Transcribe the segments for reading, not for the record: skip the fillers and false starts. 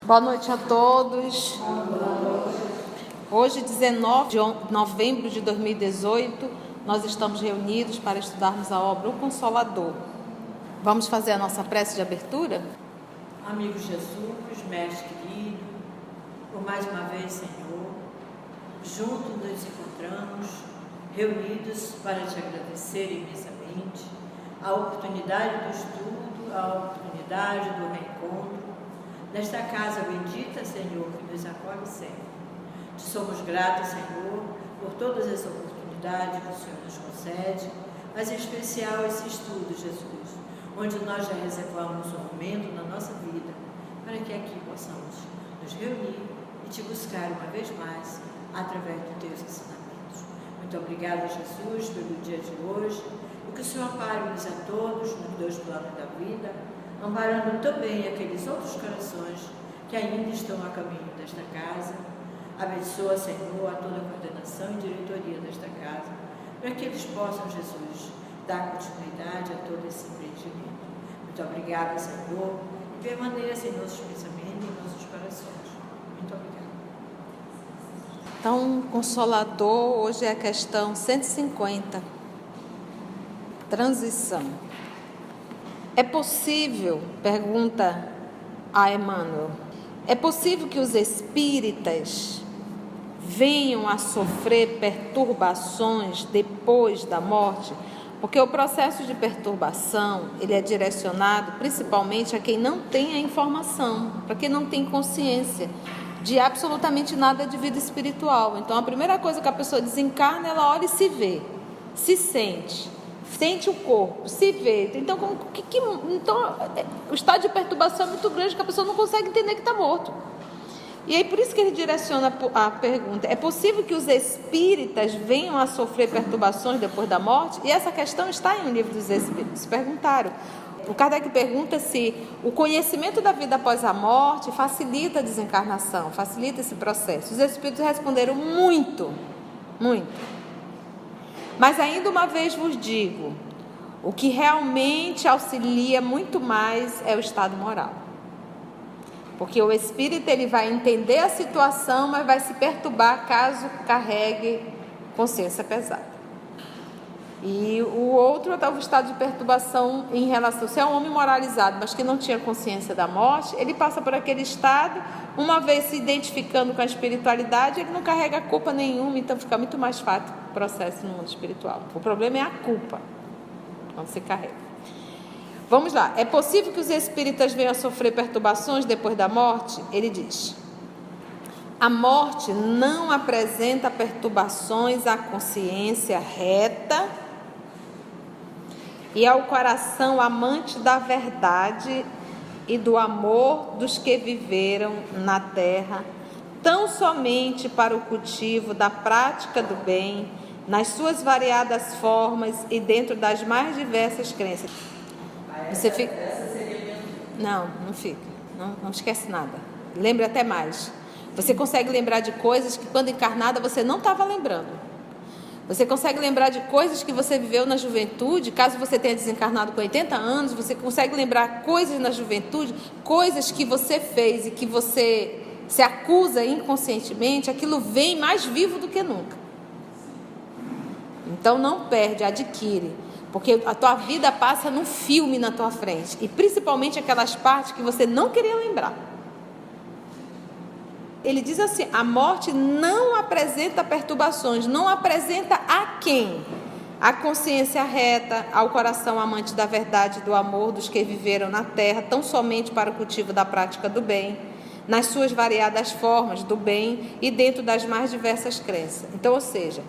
Boa noite a todos. Hoje, 19 de novembro de 2018, nós estamos reunidos para estudarmos a obra O Consolador. Vamos fazer a nossa prece de abertura? Amigo Jesus, mestre querido, por mais uma vez, Senhor, juntos nos encontramos, reunidos para te agradecer imensamente a oportunidade do estudo, a oportunidade do reencontro, nesta casa bendita, Senhor, que nos acolhe sempre. Te somos gratos, Senhor, por todas as oportunidades que o Senhor nos concede, mas em especial esse estudo, Jesus, onde nós já reservamos um momento na nossa vida para que aqui possamos nos reunir e te buscar uma vez mais através dos teus ensinamentos. Muito obrigada, Jesus, pelo dia de hoje, e que o Senhor ampare-nos a todos nos dois planos da vida, amparando também aqueles outros corações que ainda estão a caminho desta casa. Abençoa, Senhor, a toda a coordenação e diretoria desta casa, para que eles possam, Jesus, dar continuidade a todo esse empreendimento. Muito obrigada, Senhor, e permaneça em nossos pensamentos e em nossos corações. Muito obrigada. Então, Consolador, hoje é a questão 150. Transição. É possível, pergunta a Emmanuel, é possível que os espíritas venham a sofrer perturbações depois da morte? Porque o processo de perturbação, ele é direcionado principalmente a quem não tem a informação, para quem não tem consciência de absolutamente nada de vida espiritual. Então, a primeira coisa que a pessoa desencarna, ela olha e se vê, se sente o corpo, se vê. Então, o estado de perturbação é muito grande, que a pessoa não consegue entender que está morto. E aí, por isso que ele direciona a pergunta: é possível que os espíritas venham a sofrer perturbações depois da morte? E essa questão está em O Livro dos Espíritos. Perguntaram. O Kardec pergunta se o conhecimento da vida após a morte facilita a desencarnação, facilita esse processo. Os espíritos responderam: muito, muito. Mas ainda uma vez vos digo, o que realmente auxilia muito mais é o estado moral. Porque o espírito, ele vai entender a situação, mas vai se perturbar caso carregue consciência pesada. E o outro é o estado de perturbação em relação, se é um homem moralizado, mas que não tinha consciência da morte, ele passa por aquele estado, uma vez se identificando com a espiritualidade, ele não carrega culpa nenhuma, então fica muito mais fácil o processo no mundo espiritual. O problema é a culpa, quando se carrega. Vamos lá, é possível que os espíritas venham a sofrer perturbações depois da morte? Ele diz: a morte não apresenta perturbações à consciência reta e ao coração amante da verdade e do amor dos que viveram na terra, tão somente para o cultivo da prática do bem, nas suas variadas formas e dentro das mais diversas crenças. Você fica... Não fica. Não esquece nada. Lembra até mais. Você consegue lembrar de coisas que quando encarnada você não estava lembrando. Você consegue lembrar de coisas que você viveu na juventude, caso você tenha desencarnado com 80 anos, você consegue lembrar coisas na juventude, coisas que você fez e que você se acusa inconscientemente, aquilo vem mais vivo do que nunca. Então não perde, adquire, porque a tua vida passa num filme na tua frente, e principalmente aquelas partes que você não queria lembrar. Ele diz assim: a morte não apresenta perturbações, não apresenta a quem? A consciência reta, ao coração amante da verdade e do amor dos que viveram na terra, tão somente para o cultivo da prática do bem, nas suas variadas formas do bem e dentro das mais diversas crenças. Então, ou seja,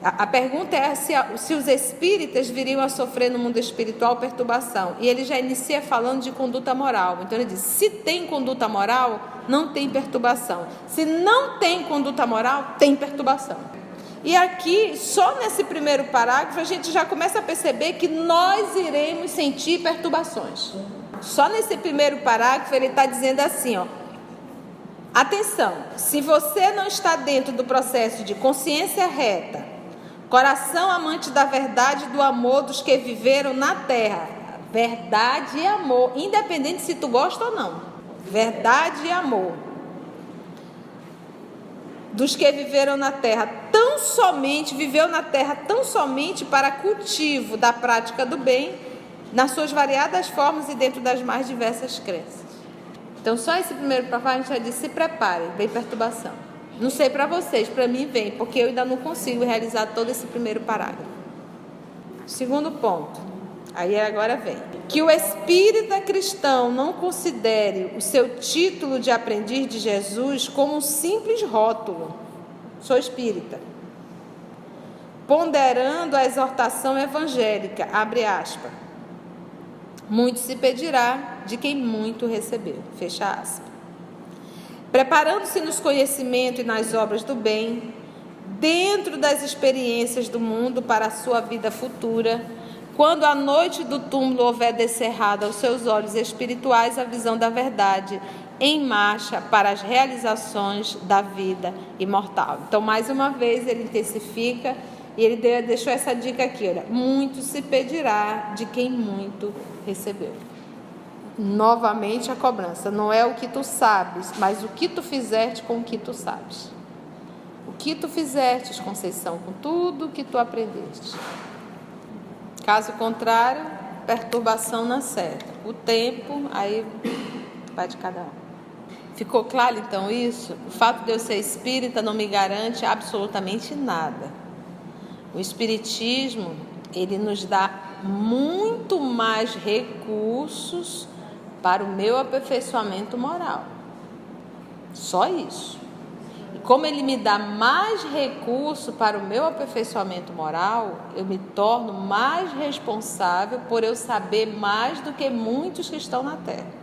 a pergunta é se os espíritas viriam a sofrer no mundo espiritual perturbação. E ele já inicia falando de conduta moral. Então ele diz: se tem conduta moral, não tem perturbação. Se não tem conduta moral, tem perturbação. E aqui, só nesse primeiro parágrafo, a gente já começa a perceber que nós iremos sentir perturbações. Só nesse primeiro parágrafo ele está dizendo assim, ó: atenção, se você não está dentro do processo de consciência reta, coração amante da verdade e do amor dos que viveram na terra, verdade e amor, independente se tu gosta ou não, verdade e amor dos que viveram na terra, viveu na terra tão somente para cultivo da prática do bem, nas suas variadas formas e dentro das mais diversas crenças. Então, só esse primeiro parágrafo a gente já disse: se prepare, vem perturbação. Não sei para vocês, para mim vem, porque eu ainda não consigo realizar todo esse primeiro parágrafo. Segundo ponto, aí agora vem: que o espírita cristão não considere o seu título de aprendiz de Jesus como um simples rótulo. Sou espírita. Ponderando a exortação evangélica, abre aspas, muito se pedirá de quem muito recebeu, fecha aspas. Preparando-se nos conhecimentos e nas obras do bem, dentro das experiências do mundo para a sua vida futura, quando a noite do túmulo houver descerrado aos seus olhos espirituais a visão da verdade, em marcha para as realizações da vida imortal. Então, mais uma vez, ele intensifica e ele deixou essa dica aqui, olha: muito se pedirá de quem muito recebeu. Novamente a cobrança, não é o que tu sabes, mas o que tu fizeste com o que tu sabes. O que tu fizestes, Conceição, com tudo que tu aprendeste. Caso contrário, perturbação na seta. O tempo, aí vai de cada um. Ficou claro então isso? O fato de eu ser espírita não me garante absolutamente nada. O espiritismo, ele nos dá muito mais recursos para o meu aperfeiçoamento moral. Só isso. E como ele me dá mais recurso para o meu aperfeiçoamento moral, eu me torno mais responsável por eu saber mais do que muitos que estão na Terra.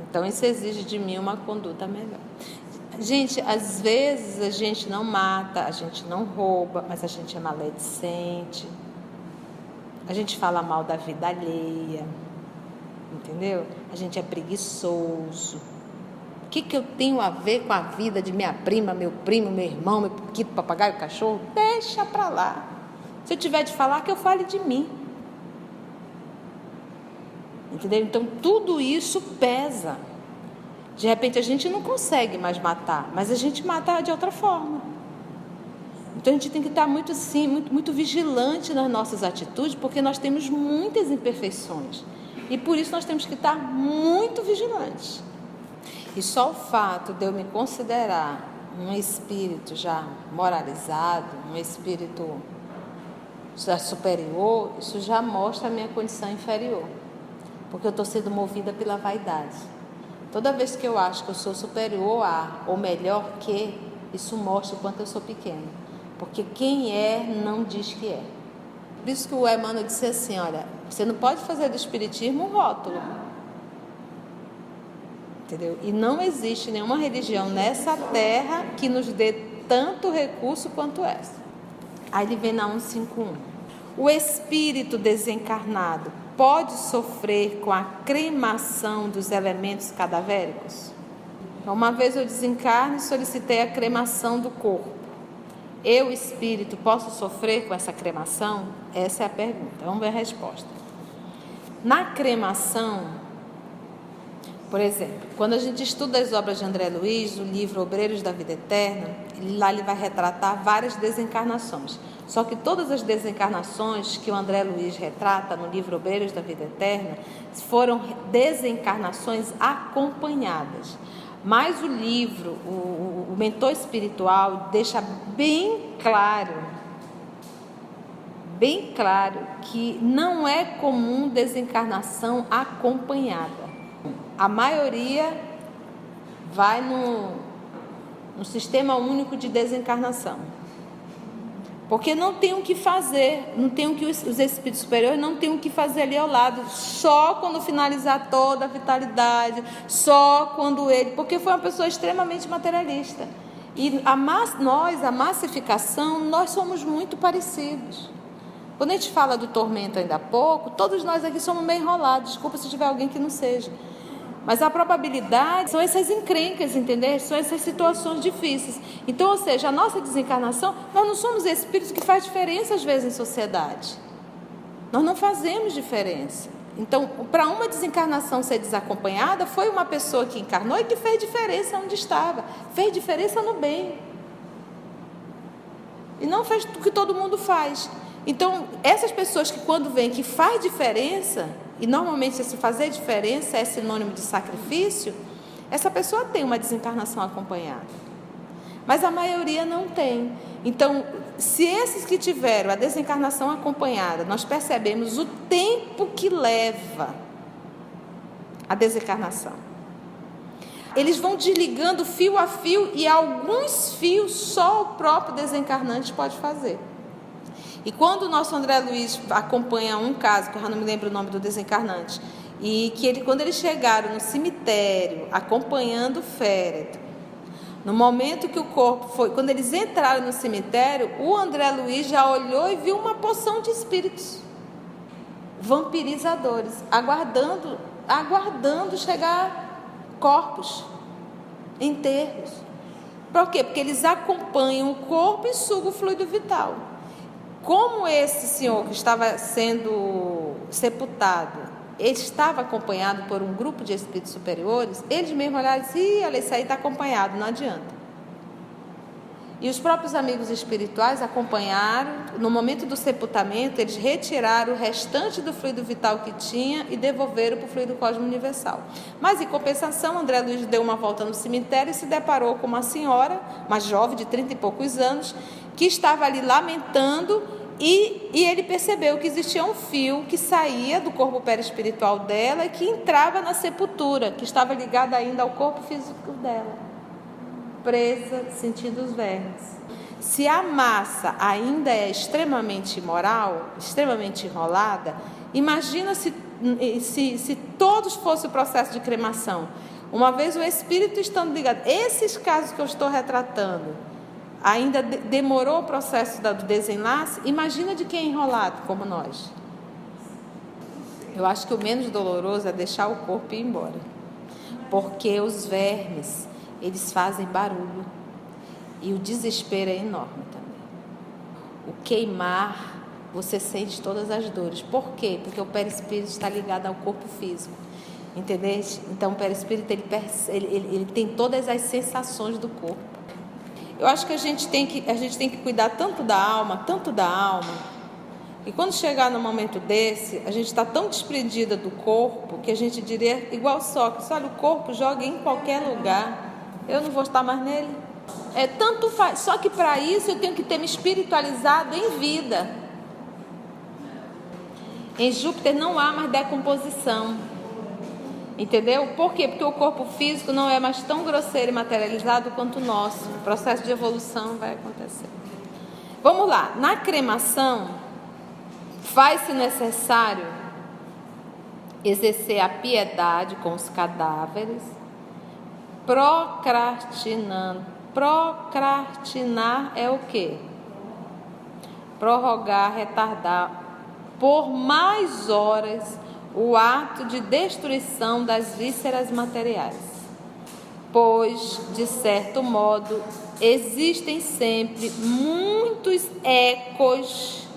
Então, isso exige de mim uma conduta melhor. Gente, às vezes a gente não mata, a gente não rouba, mas a gente é maledicente. A gente fala mal da vida alheia. Entendeu? A gente é preguiçoso. O que eu tenho a ver com a vida de minha prima, meu primo, meu irmão, meu periquito, papagaio, cachorro? Deixa pra lá. Se eu tiver de falar, que eu fale de mim. Entendeu? Então, tudo isso pesa. De repente, a gente não consegue mais matar, mas a gente mata de outra forma. Então, a gente tem que estar muito, sim, muito vigilante nas nossas atitudes, porque nós temos muitas imperfeições. E por isso nós temos que estar muito vigilantes. E só o fato de eu me considerar um espírito já moralizado, um espírito já superior, isso já mostra a minha condição inferior. Porque eu estou sendo movida pela vaidade. Toda vez que eu acho que eu sou superior a, ou melhor que, isso mostra o quanto eu sou pequeno. Porque quem é, não diz que é. Por isso que o Emmanuel disse assim, olha, você não pode fazer do espiritismo um rótulo. Entendeu? E não existe nenhuma religião nessa terra que nos dê tanto recurso quanto essa. Aí ele vem na 151. O espírito desencarnado pode sofrer com a cremação dos elementos cadavéricos? Então, uma vez eu desencarno e solicitei a cremação do corpo. Eu, espírito, posso sofrer com essa cremação? Essa é a pergunta. Vamos ver a resposta. Na cremação, por exemplo, quando a gente estuda as obras de André Luiz, o livro Obreiros da Vida Eterna, lá ele vai retratar várias desencarnações. Só que todas as desencarnações que o André Luiz retrata no livro Obreiros da Vida Eterna foram desencarnações acompanhadas. Mas o livro, o Mentor Espiritual, deixa bem claro que não é comum desencarnação acompanhada. A maioria vai no Sistema Único de Desencarnação. Porque não tem o que fazer, não tem o que os espíritos superiores não tem o que fazer ali ao lado, só quando finalizar toda a vitalidade, só quando ele, porque foi uma pessoa extremamente materialista. E a massificação, nós somos muito parecidos. Quando a gente fala do tormento ainda há pouco, todos nós aqui somos meio enrolados. Desculpa se tiver alguém que não seja. Mas a probabilidade são essas encrencas, entendeu? São essas situações difíceis. Então, ou seja, a nossa desencarnação, nós não somos espíritos que faz diferença às vezes em sociedade. Nós não fazemos diferença. Então, para uma desencarnação ser desacompanhada, foi uma pessoa que encarnou e que fez diferença onde estava. Fez diferença no bem. E não fez o que todo mundo faz. Então, essas pessoas que quando vêm que faz diferença, e normalmente esse fazer diferença é sinônimo de sacrifício, essa pessoa tem uma desencarnação acompanhada. Mas a maioria não tem. Então, se esses que tiveram a desencarnação acompanhada, nós percebemos o tempo que leva a desencarnação. Eles vão desligando fio a fio e alguns fios só o próprio desencarnante pode fazer. E quando o nosso André Luiz acompanha um caso, que eu já não me lembro o nome do desencarnante, e que quando eles chegaram no cemitério, acompanhando o féretro, no momento que o corpo foi, quando eles entraram no cemitério, o André Luiz já olhou e viu uma porção de espíritos vampirizadores, aguardando chegar corpos, enterros. Por quê? Porque eles acompanham o corpo e sugam o fluido vital. Como esse senhor que estava sendo sepultado, ele estava acompanhado por um grupo de espíritos superiores, eles mesmos olharam e disseram: olha, isso aí está acompanhado, não adianta. E os próprios amigos espirituais acompanharam, no momento do sepultamento, eles retiraram o restante do fluido vital que tinha e devolveram para o fluido cósmico universal. Mas, em compensação, André Luiz deu uma volta no cemitério e se deparou com uma senhora, uma jovem de 30 e poucos anos, que estava ali lamentando, e ele percebeu que existia um fio que saía do corpo perispiritual dela e que entrava na sepultura, que estava ligado ainda ao corpo físico dela, presa, sentindo os vermes. Se a massa ainda é extremamente imoral, extremamente enrolada, imagina se todos fosse o processo de cremação. Uma vez o espírito estando ligado, esses casos que eu estou retratando, ainda demorou o processo do desenlace, imagina de quem é enrolado, como nós. Eu acho que o menos doloroso é deixar o corpo ir embora, porque os vermes, eles fazem barulho, e o desespero é enorme também. O queimar, você sente todas as dores. Por quê? Porque o perispírito está ligado ao corpo físico, entendeu? Então o perispírito ele tem todas as sensações do corpo. Eu acho que a gente tem que cuidar tanto da alma, e quando chegar no momento desse, a gente está tão desprendida do corpo, que a gente diria, igual Sócrates: olha, o corpo joga em qualquer lugar, eu não vou estar mais nele. Tanto faz, só que para isso eu tenho que ter me espiritualizado em vida. Em Júpiter não há mais decomposição. Entendeu? Por quê? Porque o corpo físico não é mais tão grosseiro e materializado quanto o nosso. O processo de evolução vai acontecer. Vamos lá. Na cremação, faz-se necessário exercer a piedade com os cadáveres, procrastinando. Procrastinar é o quê? Prorrogar, retardar por mais horas o ato de destruição das vísceras materiais, pois, de certo modo, existem sempre muitos ecos.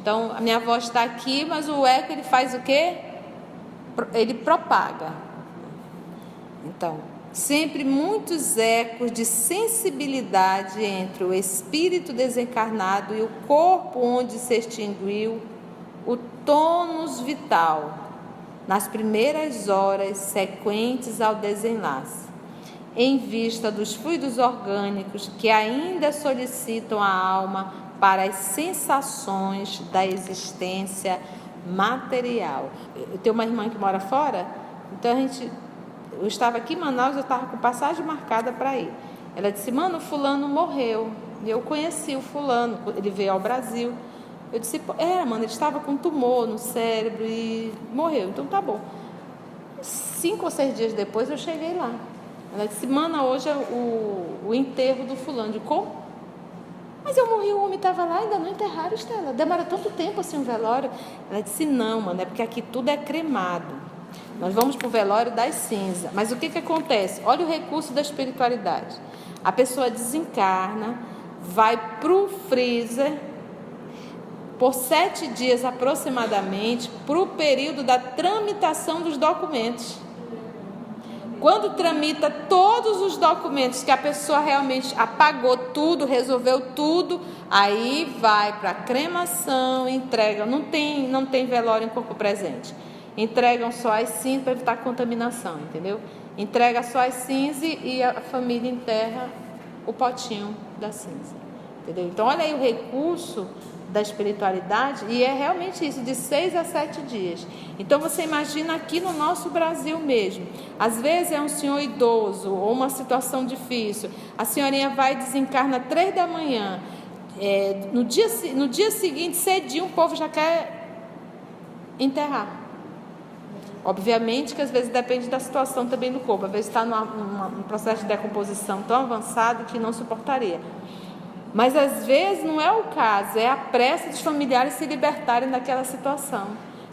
Então, a minha voz está aqui, mas o eco, ele faz o quê? Ele propaga. Então, sempre muitos ecos de sensibilidade entre o espírito desencarnado e o corpo onde se extinguiu o tônus vital, nas primeiras horas sequentes ao desenlace, em vista dos fluidos orgânicos que ainda solicitam a alma para as sensações da existência material. Eu tenho uma irmã que mora fora, então eu estava aqui em Manaus, eu estava com passagem marcada para ir. Ela disse: mano, o fulano morreu. E eu conheci o fulano, ele veio ao Brasil. Eu disse: mano, ele estava com tumor no cérebro e morreu. Então tá bom. 5 ou 6 dias depois eu cheguei lá. Ela disse, mana, hoje é o enterro do fulano. De como? Mas eu morri, o homem estava lá, ainda não enterraram, Estela. Demora tanto tempo assim um velório. Ela disse, não, mano, é porque aqui tudo é cremado. Nós vamos para o velório das cinzas. Mas o que acontece? Olha o recurso da espiritualidade. A pessoa desencarna, vai para o freezer, por 7 dias aproximadamente, para o período da tramitação dos documentos. Quando tramita todos os documentos que a pessoa realmente apagou tudo, resolveu tudo, aí vai para a cremação, entrega, não tem velório em corpo presente. Entregam só as cinzas para evitar contaminação, entendeu? Entrega só as cinzas e a família enterra o potinho da cinza, entendeu? Então olha aí o recurso da espiritualidade, e é realmente isso, de 6 a 7 dias. Então você imagina aqui no nosso Brasil mesmo, às vezes é um senhor idoso ou uma situação difícil, a senhorinha vai e desencarna 3 da manhã, no dia seguinte, cedinho, o povo já quer enterrar. Obviamente que às vezes depende da situação também do corpo, às vezes está num processo de decomposição tão avançado que não suportaria. Mas às vezes não é o caso, é a pressa dos familiares se libertarem daquela situação.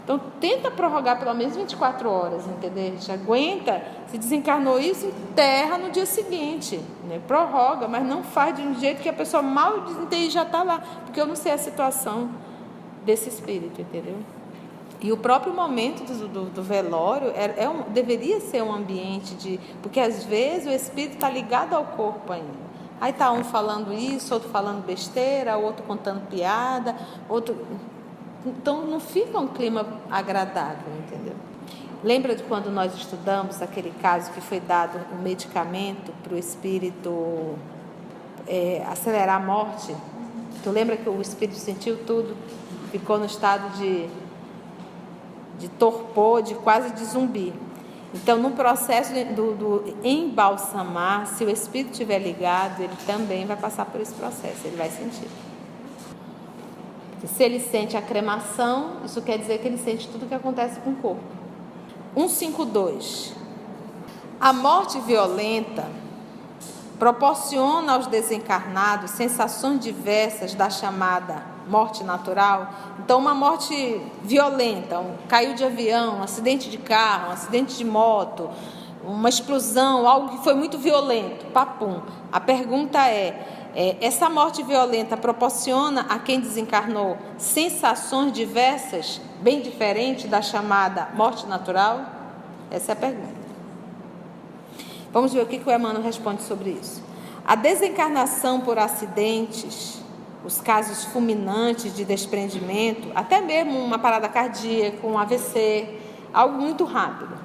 Então tenta prorrogar pelo menos 24 horas, entendeu? Já aguenta, se desencarnou isso, enterra no dia seguinte, né? Prorroga, mas não faz de um jeito que a pessoa mal desenterra e já está lá, porque eu não sei a situação desse espírito, entendeu? E o próprio momento do velório deveria ser um ambiente porque às vezes o espírito está ligado ao corpo ainda. Aí está um falando isso, outro falando besteira, outro contando piada, outro... Então não fica um clima agradável, entendeu? Lembra de quando nós estudamos aquele caso que foi dado um medicamento para o espírito acelerar a morte? Tu lembra que o espírito sentiu tudo, ficou no estado de torpor, de quase de zumbi. Então, no processo do embalsamar, se o espírito estiver ligado, ele também vai passar por esse processo, ele vai sentir. Se ele sente a cremação, isso quer dizer que ele sente tudo o que acontece com o corpo. 152. A morte violenta proporciona aos desencarnados sensações diversas da chamada morte natural. Então, uma morte violenta, caiu de avião, um acidente de carro, um acidente de moto, uma explosão, algo que foi muito violento, papum. A pergunta essa morte violenta proporciona a quem desencarnou sensações diversas, bem diferentes da chamada morte natural? Essa é a pergunta. Vamos ver o que o Emmanuel responde sobre isso. A desencarnação por acidentes, os casos fulminantes de desprendimento, até mesmo uma parada cardíaca, um AVC, algo muito rápido.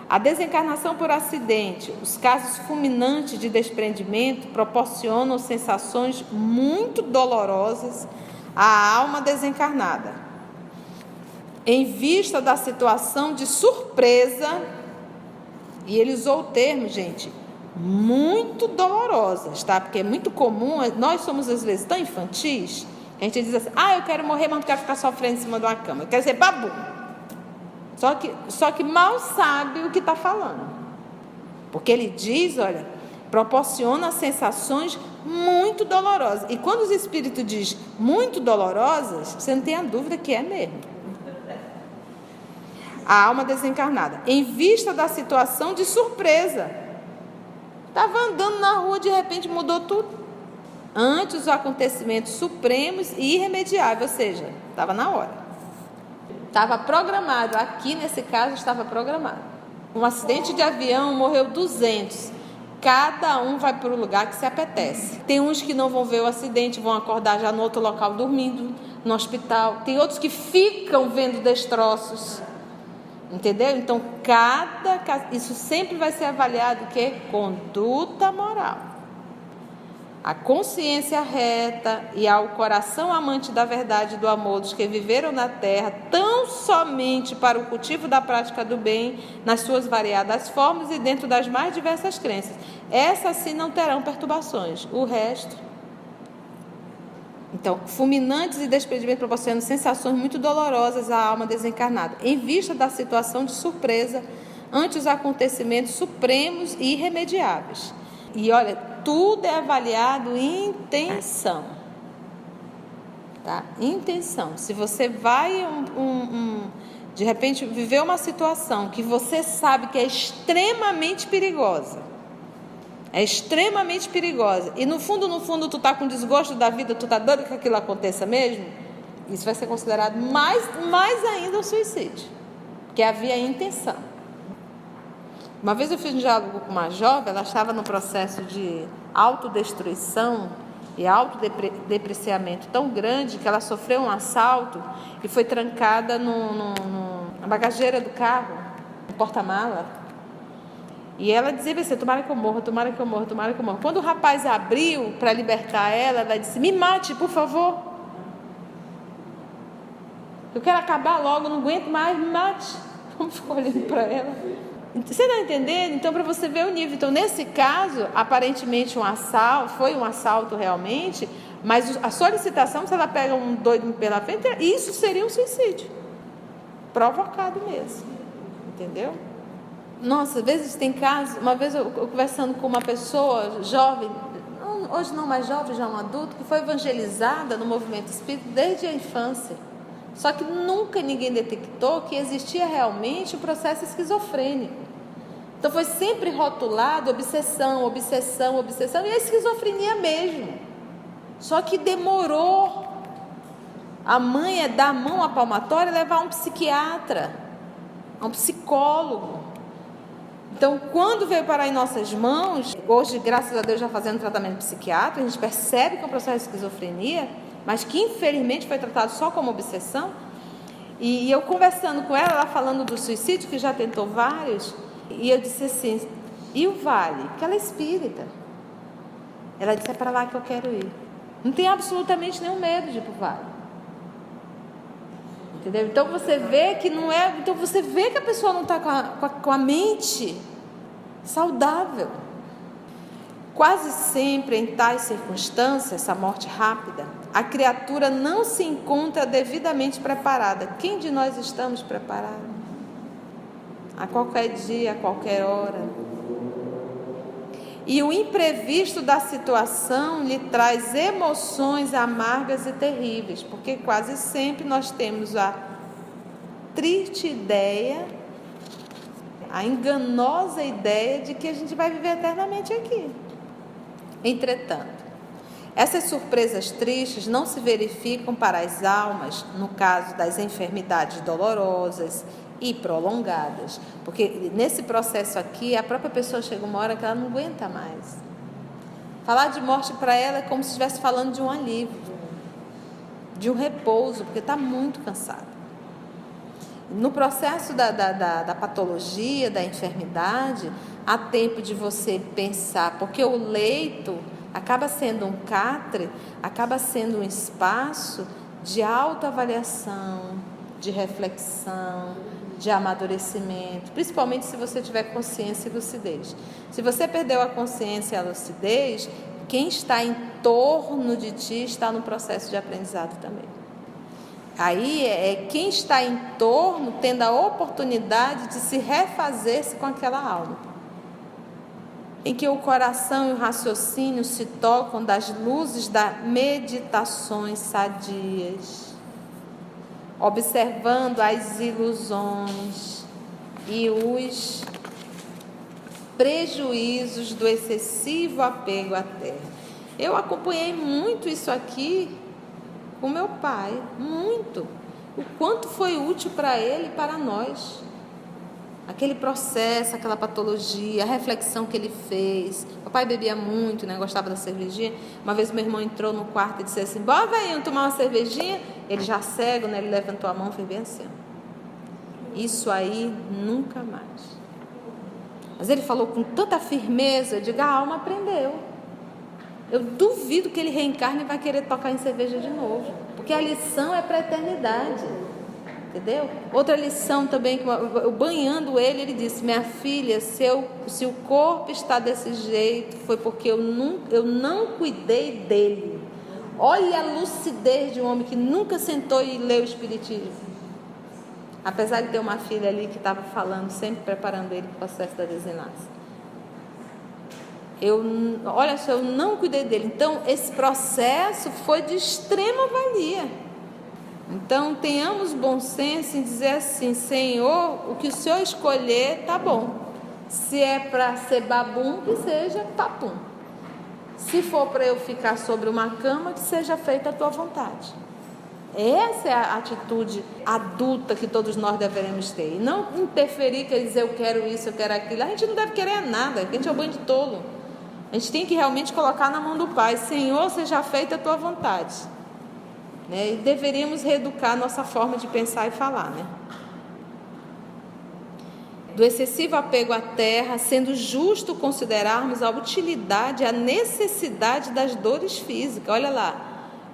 A desencarnação por acidente, os casos fulminantes de desprendimento proporcionam sensações muito dolorosas à alma desencarnada. Em vista da situação de surpresa, e ele usou o termo, gente, muito dolorosas, tá? Porque é muito comum, nós somos às vezes tão infantis, a gente diz assim, eu quero morrer, mas não quero ficar sofrendo em cima de uma cama, eu quero ser babu. Só que mal sabe o que está falando. Porque ele diz, olha, proporciona sensações muito dolorosas. E quando os espíritos dizem muito dolorosas, você não tem a dúvida que é mesmo. A alma desencarnada, em vista da situação de surpresa. Estava andando na rua, de repente mudou tudo. Ante os acontecimentos supremos e irremediáveis, ou seja, estava na hora. Estava programado, aqui nesse caso estava programado. Um acidente de avião, morreu 200. Cada um vai para o lugar que se apetece. Tem uns que não vão ver o acidente, vão acordar já no outro local dormindo, no hospital. Tem outros que ficam vendo destroços. Entendeu? Então, isso sempre vai ser avaliado que conduta moral. A consciência reta e ao coração amante da verdade e do amor dos que viveram na terra, tão somente para o cultivo da prática do bem, nas suas variadas formas e dentro das mais diversas crenças. Essas sim não terão perturbações. O resto... Então, fulminantes e desprendimento proporcionam sensações muito dolorosas à alma desencarnada, em vista da situação de surpresa ante os acontecimentos supremos e irremediáveis. E olha, tudo é avaliado em intenção. Tá? Intenção. Se você vai de repente viver uma situação que você sabe que é extremamente perigosa, e no fundo tu tá com desgosto da vida, tu tá doido que aquilo aconteça mesmo, isso vai ser considerado mais ainda um suicídio, porque havia intenção. Uma vez eu fiz um diálogo com uma jovem, ela estava no processo de autodestruição e autodepreciamento tão grande que ela sofreu um assalto e foi trancada na bagageira do carro, no porta-mala. E ela dizia assim: tomara que eu morra. Quando o rapaz abriu para libertar ela disse: me mate, por favor. Eu quero acabar logo, não aguento mais, me mate. Como ficou olhando para ela? Você está entendendo? Então, para você ver o nível. Então, nesse caso, aparentemente foi um assalto realmente, mas a solicitação, se ela pega um doido pela frente, isso seria um suicídio provocado mesmo, entendeu? Nossa, às vezes tem casos. Uma vez eu conversando com uma pessoa jovem, hoje não mais jovem, já um adulto, que foi evangelizada no movimento espírita desde a infância. Só que nunca ninguém detectou que existia realmente o processo esquizofrênico. Então foi sempre rotulado obsessão, e a esquizofrenia mesmo. Só que demorou. A mãe é dar a mão à palmatória e levar a um psiquiatra, a um psicólogo. Então, quando veio parar em nossas mãos, hoje, graças a Deus, já fazendo tratamento psiquiátrico, a gente percebe que é um processo de esquizofrenia, mas que infelizmente foi tratado só como obsessão. E eu conversando com ela falando do suicídio, que já tentou vários, e eu disse assim: e o Vale? Porque ela é espírita. Ela disse: é para lá que eu quero ir. Não tem absolutamente nenhum medo de ir para o Vale. Entendeu? Então você vê que não é. Então você vê que a pessoa não está com a mente saudável. Quase sempre em tais circunstâncias, essa morte rápida, a criatura não se encontra devidamente preparada. Quem de nós estamos preparados? A qualquer dia, a qualquer hora. E o imprevisto da situação lhe traz emoções amargas e terríveis, porque quase sempre nós temos a triste ideia, a enganosa ideia de que a gente vai viver eternamente aqui. Entretanto, essas surpresas tristes não se verificam para as almas no caso das enfermidades dolorosas e prolongadas, porque nesse processo aqui a própria pessoa chega uma hora que ela não aguenta mais. Falar de morte para ela é como se estivesse falando de um alívio, de um repouso, porque está muito cansada. No processo da patologia, da enfermidade, há tempo de você pensar, porque o leito acaba sendo um catre, acaba sendo um espaço de autoavaliação, de reflexão, de amadurecimento, principalmente se você tiver consciência e lucidez. Se você perdeu a consciência e a lucidez, quem está em torno de ti está no processo de aprendizado também. Aí é quem está em torno tendo a oportunidade de se refazer-se com aquela alma, em que o coração e o raciocínio se tocam das luzes das meditações sadias, observando as ilusões e os prejuízos do excessivo apego à terra. Eu acompanhei muito isso aqui com meu pai, muito. O quanto foi útil para ele e para nós. Aquele processo, aquela patologia, a reflexão que ele fez. O pai bebia muito, né? Gostava da cervejinha. Uma vez meu irmão entrou no quarto e disse assim: bora, velhinho, tomar uma cervejinha? Ele já cego, né? Ele levantou a mão e fez bem assim. Isso aí nunca mais. Mas ele falou com tanta firmeza, eu digo, a alma aprendeu. Eu duvido que ele reencarne e vai querer tocar em cerveja de novo, porque a lição é para a eternidade, entendeu? Outra lição também, que eu banhando ele disse: minha filha, se o corpo está desse jeito, foi porque eu não cuidei dele. Olha a lucidez de um homem que nunca sentou e leu o Espiritismo. Apesar de ter uma filha ali que estava falando, sempre preparando ele para o processo da desenlace. Olha só, eu não cuidei dele. Então, esse processo foi de extrema valia. Então, tenhamos bom senso em dizer assim: Senhor, o que o Senhor escolher, tá bom. Se é para ser babum, que seja papum. Se for para eu ficar sobre uma cama, que seja feita a tua vontade. Essa é a atitude adulta que todos nós deveremos ter. E não interferir, quer dizer, eu quero isso, eu quero aquilo. A gente não deve querer nada, a gente é um bando de tolo. A gente tem que realmente colocar na mão do Pai: Senhor, seja feita a tua vontade. E deveríamos reeducar a nossa forma de pensar e falar. Do excessivo apego à terra, sendo justo considerarmos a utilidade e a necessidade das dores físicas. Olha lá.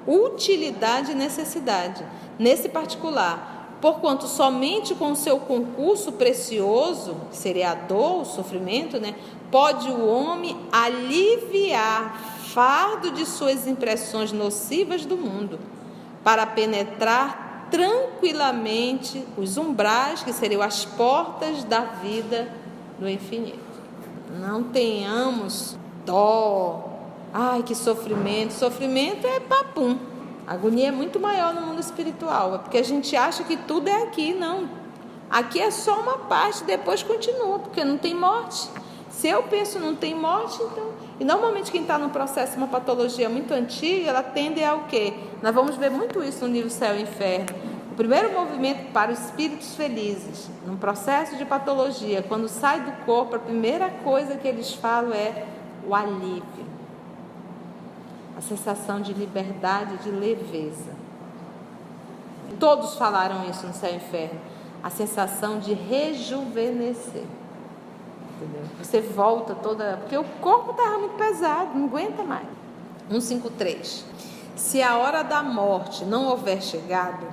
Utilidade e necessidade, nesse particular, porquanto somente com o seu concurso precioso, que seria a dor, o sofrimento, pode o homem aliviar fardo de suas impressões nocivas do mundo, para penetrar tranquilamente os umbrais, que seriam as portas da vida do infinito. Não tenhamos dó. Ai, que sofrimento. Sofrimento é papum. A agonia é muito maior no mundo espiritual. É porque a gente acha que tudo é aqui. Não. Aqui é só uma parte, depois continua, porque não tem morte. Se eu penso não tem morte, então... E normalmente quem está no processo, uma patologia muito antiga, ela tende ao quê? Nós vamos ver muito isso no livro Céu e Inferno. O primeiro movimento para os espíritos felizes, num processo de patologia, quando sai do corpo, a primeira coisa que eles falam é o alívio. A sensação de liberdade, de leveza. Todos falaram isso no Céu e Inferno. A sensação de rejuvenescer. Entendeu? Você volta toda... Porque o corpo estava muito pesado, não aguenta mais. 153. Se a hora da morte não houver chegado,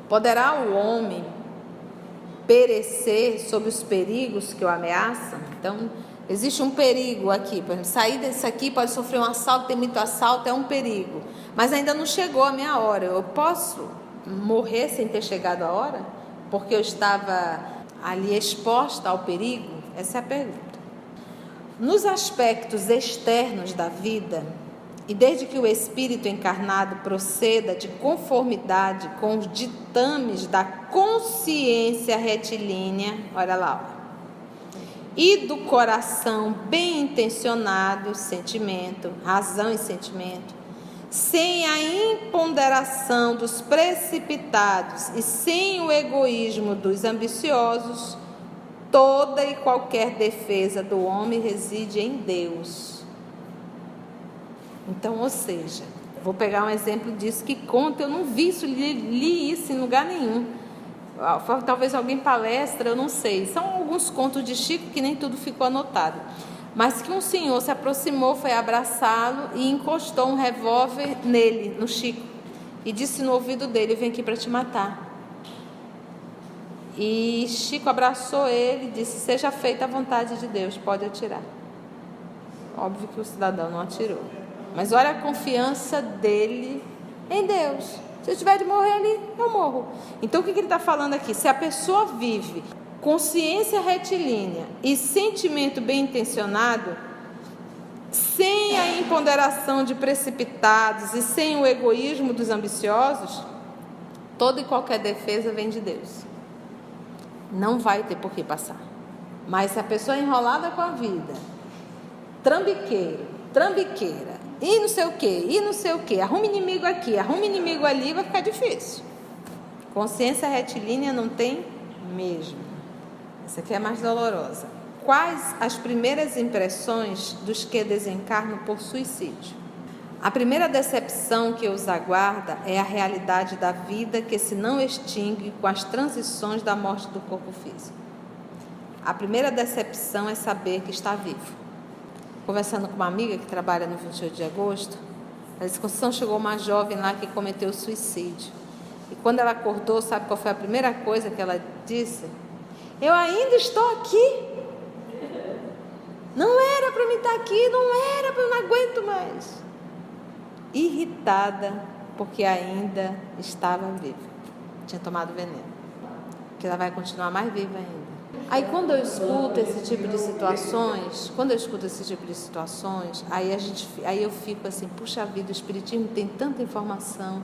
poderá o homem perecer sob os perigos que o ameaçam? Então... existe um perigo aqui, por exemplo, sair desse aqui pode sofrer um assalto, tem muito assalto, é um perigo. Mas ainda não chegou a minha hora. Eu posso morrer sem ter chegado a hora? Porque eu estava ali exposta ao perigo? Essa é a pergunta. Nos aspectos externos da vida, e desde que o espírito encarnado proceda de conformidade com os ditames da consciência retilínea, olha lá, e do coração bem intencionado, sentimento, razão e sentimento, sem a imponderação dos precipitados e sem o egoísmo dos ambiciosos, toda e qualquer defesa do homem reside em Deus. Então, ou seja, vou pegar um exemplo disso que conta, eu não vi isso, li isso em lugar nenhum. Talvez alguém palestra, eu não sei. São alguns contos de Chico que nem tudo ficou anotado. Mas que um senhor se aproximou, foi abraçá-lo e encostou um revólver nele, no Chico, e disse no ouvido dele: eu vim aqui para te matar. E Chico abraçou ele e disse: seja feita a vontade de Deus, pode atirar. Óbvio que o cidadão não atirou, mas olha a confiança dele em Deus. Se eu tiver de morrer ali, eu morro. Então o que ele está falando aqui? Se a pessoa vive consciência retilínea e sentimento bem intencionado, sem a imponderação de precipitados e sem o egoísmo dos ambiciosos, toda e qualquer defesa vem de Deus. Não vai ter por que passar. Mas se a pessoa é enrolada com a vida, trambiqueira, e não sei o que, arruma inimigo aqui, arruma inimigo ali, vai ficar difícil. Consciência retilínea não tem mesmo. Essa aqui é mais dolorosa. Quais as primeiras impressões dos que desencarnam por suicídio? A primeira decepção que os aguarda é a realidade da vida que se não extingue com as transições da morte do corpo físico. A primeira decepção é saber que está vivo. Conversando com uma amiga que trabalha no 28 de agosto, a discussão chegou uma jovem lá que cometeu suicídio. E quando ela acordou, sabe qual foi a primeira coisa que ela disse? Eu ainda estou aqui. Não era para mim estar aqui, eu não aguento mais. Irritada porque ainda estava viva. tinha tomado veneno, que ela vai continuar mais viva ainda. Aí quando eu escuto esse tipo de situações, aí eu fico assim, puxa vida, o Espiritismo tem tanta informação,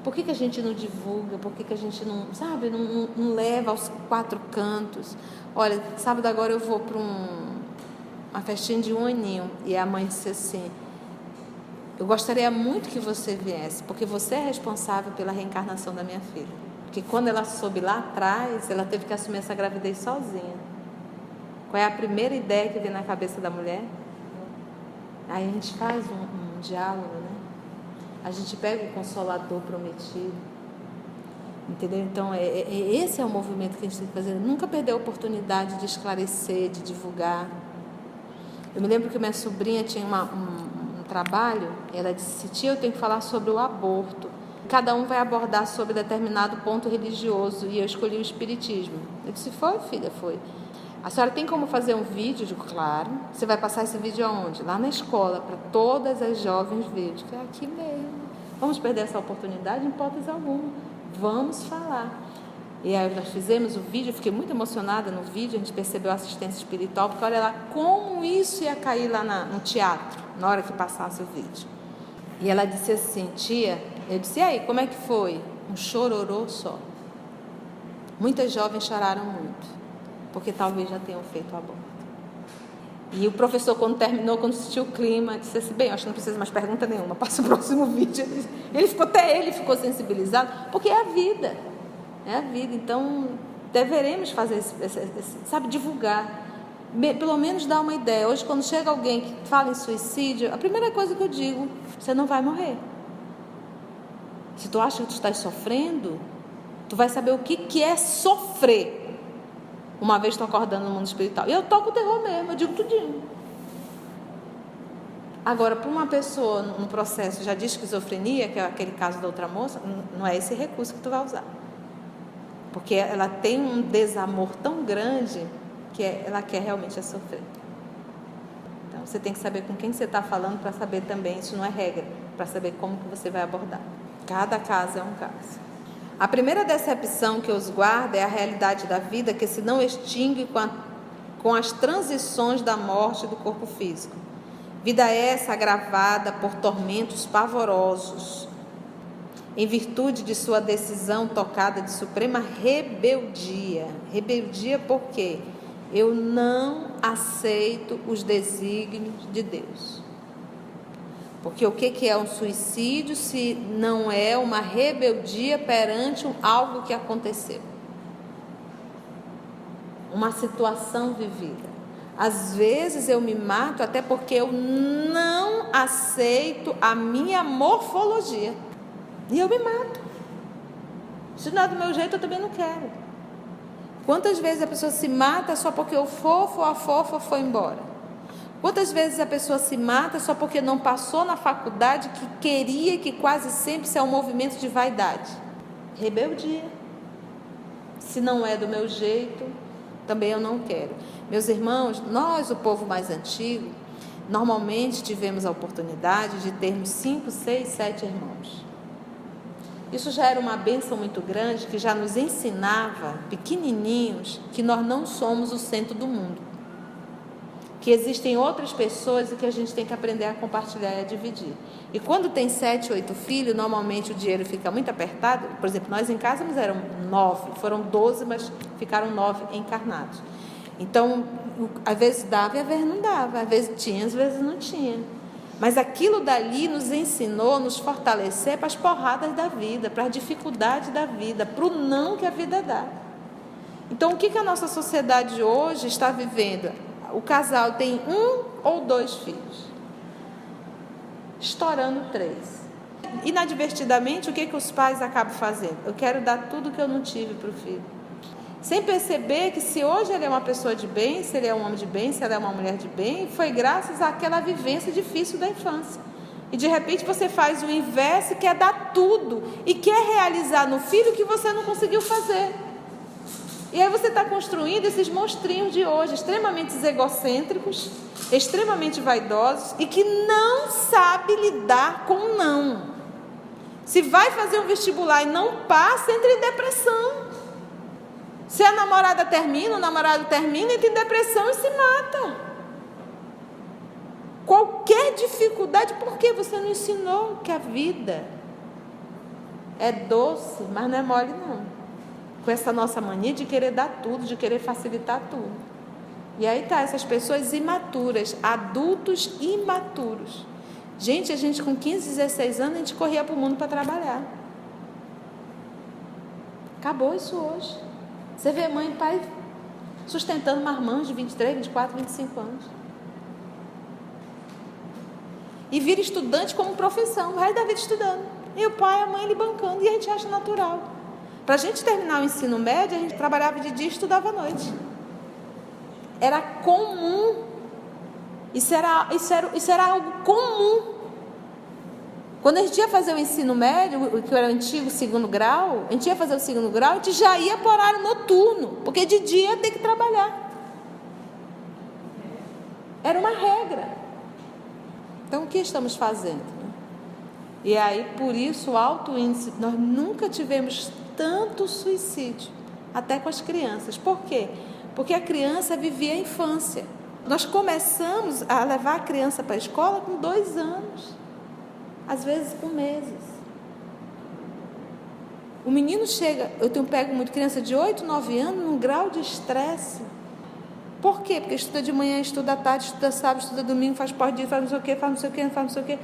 por que a gente não divulga, por que a gente não, sabe, não leva aos 4 cantos? Olha, sábado agora eu vou para uma festinha de 1 aninho, e a mãe disse assim, eu gostaria muito que você viesse, porque você é responsável pela reencarnação da minha filha. Porque quando ela soube lá atrás, ela teve que assumir essa gravidez sozinha. Qual é a primeira ideia que vem na cabeça da mulher? Aí a gente faz um diálogo, né? A gente pega o Consolador prometido. Entendeu? Então, esse é o movimento que a gente tem que fazer. Nunca perder a oportunidade de esclarecer, de divulgar. Eu me lembro que minha sobrinha tinha um trabalho, e ela disse, tia, eu tenho que falar sobre o aborto. Cada um vai abordar sobre determinado ponto religioso, e eu escolhi o Espiritismo. Eu disse, foi, filha, foi. A senhora tem como fazer um vídeo? Eu digo, claro. Você vai passar esse vídeo aonde? Lá na escola, para todas as jovens verem. Eu digo, é aqui mesmo. Vamos perder essa oportunidade? Em hipótese alguma. Vamos falar. E aí nós fizemos o vídeo, eu fiquei muito emocionada no vídeo, a gente percebeu a assistência espiritual, porque olha lá como isso ia cair lá no teatro, na hora que passasse o vídeo. E ela disse assim, tia, eu disse, e aí, como é que foi? Um chororô só. Muitas jovens choraram muito, porque talvez já tenham feito o aborto. E o professor, quando terminou, quando sentiu o clima, disse assim, bem, acho que não precisa mais pergunta nenhuma, passa o próximo vídeo. Ele ficou sensibilizado, porque é a vida. É a vida. Então, deveremos fazer, sabe, divulgar. Pelo menos dar uma ideia. Hoje, quando chega alguém que fala em suicídio, a primeira coisa que eu digo, você não vai morrer. Se tu acha que tu estás sofrendo, tu vai saber o que é sofrer. Uma vez tu acordando no mundo espiritual. E eu toco o terror mesmo, eu digo tudinho. Agora, para uma pessoa no processo já de esquizofrenia, que é aquele caso da outra moça, não é esse recurso que tu vai usar. Porque ela tem um desamor tão grande que ela quer realmente sofrer. Então, você tem que saber com quem você está falando para saber também, isso não é regra, para saber como que você vai abordar. Cada caso é um caso. A primeira decepção que os guarda é a realidade da vida que se não extingue com as transições da morte do corpo físico. Vida essa agravada por tormentos pavorosos, em virtude de sua decisão tocada de suprema rebeldia. Rebeldia por quê? Eu não aceito os desígnios de Deus. Porque o que é um suicídio se não é uma rebeldia perante algo que aconteceu? Uma situação vivida. Às vezes eu me mato até porque eu não aceito a minha morfologia. E eu me mato. Se não é do meu jeito, eu também não quero. Quantas vezes a pessoa se mata só porque o fofo ou a fofa foi embora? Quantas vezes a pessoa se mata só porque não passou na faculdade que queria, que quase sempre isso é um movimento de vaidade? Rebeldia. Se não é do meu jeito, também eu não quero. Meus irmãos, nós, o povo mais antigo, normalmente tivemos a oportunidade de termos 5, 6, 7 irmãos. Isso já era uma bênção muito grande, que já nos ensinava, pequenininhos, que nós não somos o centro do mundo. Que existem outras pessoas e que a gente tem que aprender a compartilhar e a dividir. E quando tem 7, 8 filhos, normalmente o dinheiro fica muito apertado. Por exemplo, nós em casa eram 9, foram 12, mas ficaram 9 encarnados. Então, às vezes dava e às vezes não dava, às vezes tinha, às vezes não tinha. Mas aquilo dali nos ensinou, nos fortalecer para as porradas da vida, para as dificuldades da vida, para o não que a vida dá. Então, o que a nossa sociedade hoje está vivendo? O casal tem 1 ou 2 filhos, estourando 3. Inadvertidamente, o que os pais acabam fazendo? Eu quero dar tudo que eu não tive para o filho. Sem perceber que se hoje ele é uma pessoa de bem, se ele é um homem de bem, se ela é uma mulher de bem, foi graças àquela vivência difícil da infância. E de repente você faz o inverso, quer dar tudo e quer realizar no filho o que você não conseguiu fazer. E aí você está construindo esses monstrinhos de hoje, extremamente egocêntricos, extremamente vaidosos e que não sabe lidar com o não. Se vai fazer um vestibular e não passa, entra em depressão. Se a namorada termina, o namorado termina, entra em depressão e se mata. Qualquer dificuldade, porque você não ensinou que a vida é doce, mas não é mole não. Com essa nossa mania de querer dar tudo, de querer facilitar tudo. E aí tá, essas pessoas imaturas, adultos imaturos. Gente, a gente com 15, 16 anos, a gente corria para o mundo para trabalhar. Acabou isso hoje. Você vê mãe e pai sustentando marmãs de 23, 24, 25 anos. E vira estudante como profissão, o resto da vida estudando. E o pai e a mãe ele bancando, e a gente acha natural. Para a gente terminar o ensino médio, a gente trabalhava de dia e estudava à noite. Era comum. Isso era algo comum. Quando a gente ia fazer o ensino médio, que era o antigo segundo grau, a gente ia fazer o segundo grau, a gente já ia para o horário noturno, porque de dia ia ter que trabalhar. Era uma regra. Então, o que estamos fazendo? E aí, por isso, o alto índice, nós nunca tivemos tanto suicídio, até com as crianças. Por quê? Porque a criança vivia a infância. Nós começamos a levar a criança para a escola com 2 anos, às vezes com meses. O menino chega, eu pego muito criança de 8, 9 anos, num grau de estresse. Por quê? Porque estuda de manhã, estuda à tarde, estuda sábado, estuda domingo, faz pós-dia, faz não sei o quê, faz não sei o quê, faz não sei o quê.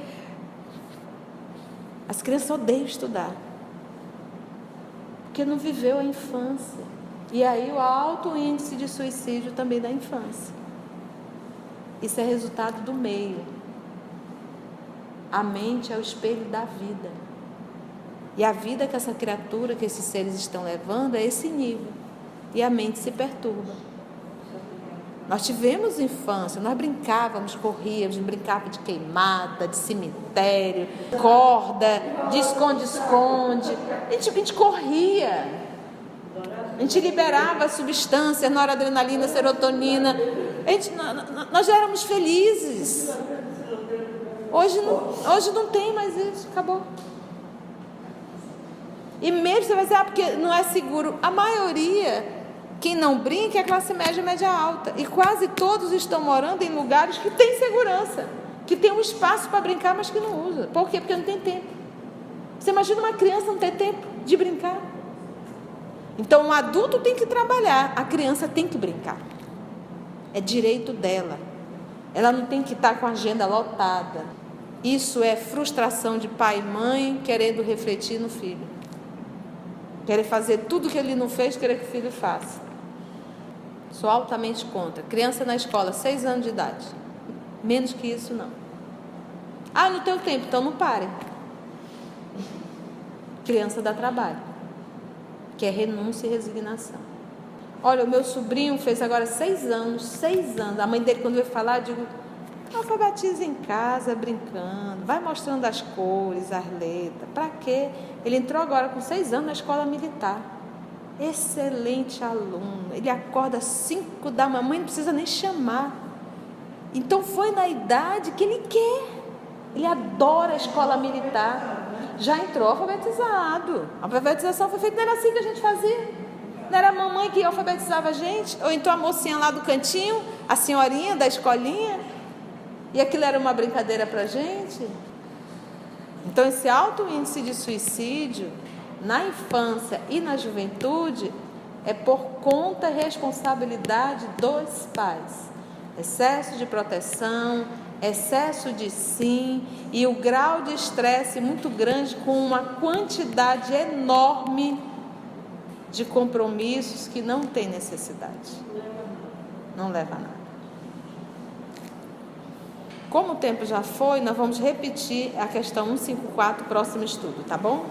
As crianças odeiam estudar, porque não viveu a infância. E aí o alto índice de suicídio também da infância. Isso é resultado do meio. A mente é o espelho da vida. E a vida que essa criatura, que esses seres estão levando é esse nível. E a mente se perturba. Nós tivemos infância, nós brincávamos, corríamos, brincava de queimada, de cemitério, corda, de esconde-esconde. A gente corria. A gente liberava substâncias, noradrenalina, serotonina. Nós já éramos felizes. Hoje não tem mais isso, acabou. E mesmo você vai dizer, porque não é seguro. A maioria, quem não brinca, é classe média, média alta. E quase todos estão morando em lugares que têm segurança, que tem um espaço para brincar, mas que não usa. Por quê? Porque não tem tempo. Você imagina uma criança não ter tempo de brincar? Então, um adulto tem que trabalhar, a criança tem que brincar. É direito dela. Ela não tem que estar com a agenda lotada. Isso é frustração de pai e mãe querendo refletir no filho. Querer fazer tudo que ele não fez, querer que o filho faça. Sou altamente contra. Criança na escola, 6 anos de idade. Menos que isso, não. Não tem tempo, então não pare. Criança dá trabalho. Que é renúncia e resignação. Olha, o meu sobrinho fez agora 6 anos. 6 anos. A mãe dele, quando veio falar, eu digo, alfabetiza em casa, brincando. Vai mostrando as cores, as letras. Para quê? Ele entrou agora com 6 anos na escola militar. Excelente aluno. Ele acorda às 5 da manhã, não precisa nem chamar. Então foi na idade que ele quer. Ele adora a escola militar. Já entrou alfabetizado. A alfabetização foi feita, não era assim que a gente fazia. Não era a mamãe que alfabetizava a gente? Ou então a mocinha lá do cantinho, a senhorinha da escolinha. E aquilo era uma brincadeira para a gente. Então esse alto índice de suicídio na infância e na juventude é por conta e responsabilidade dos pais. Excesso de proteção, excesso de sim e o grau de estresse muito grande com uma quantidade enorme de compromissos que não tem necessidade. Não leva a nada. Como o tempo já foi, nós vamos repetir a questão 154, próximo estudo, tá bom?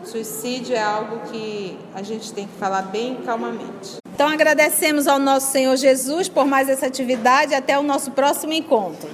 Suicídio é algo que a gente tem que falar bem calmamente. Então agradecemos ao nosso Senhor Jesus por mais essa atividade. Até o nosso próximo encontro.